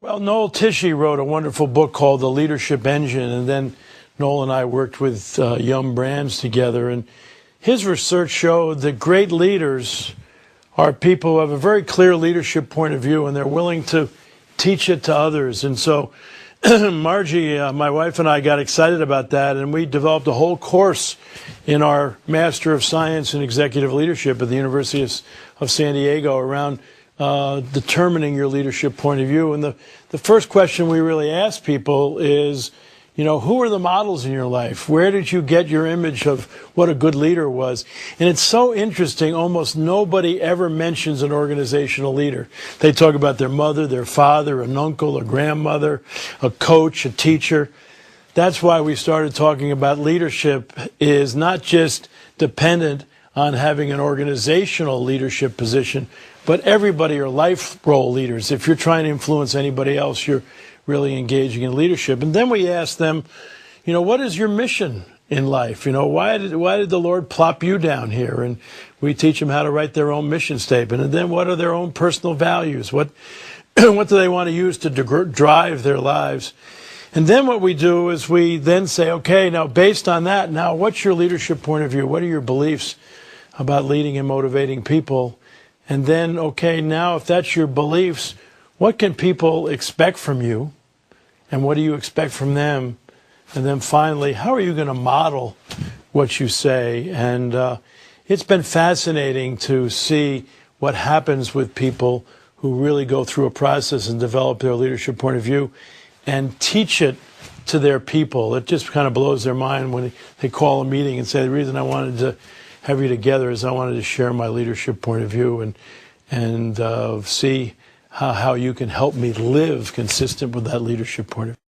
Well, Noel Tishy wrote a wonderful book called The Leadership Engine, and then Noel and I worked with Yum Brands together, and his research showed that great leaders are people who have a very clear leadership point of view, and they're willing to teach it to others. And so Margie, my wife, and I got excited about that, and we developed a whole course in our Master of Science in Executive Leadership at the University of San Diego around determining your leadership point of view. And the first question we really ask people is, you know, who are the models in your life? Where did you get your image of what a good leader was? And it's so interesting, almost nobody ever mentions an organizational leader. They talk about their mother, their father, an uncle, a grandmother, a coach, a teacher. That's why we started talking about leadership is not just dependent on having an organizational leadership position, but everybody are life role leaders. If you're trying to influence anybody else, you're really engaging in leadership. And then we ask them, you know, what is your mission in life? You know, why did the Lord plop you down here? And we teach them how to write their own mission statement. And then what are their own personal values? What do they want to use to drive their lives? And then what we do is we then say, okay, now based on that, now what's your leadership point of view? What are your beliefs about leading and motivating people? And then, okay, now if that's your beliefs, what can people expect from you? And what do you expect from them? And then finally, how are you going to model what you say? And it's been fascinating to see what happens with people who really go through a process and develop their leadership point of view and teach it to their people. It just kind of blows their mind when they call a meeting and say, the reason I wanted to have you together is I wanted to share my leadership point of view and see how you can help me live consistent with that leadership point of view.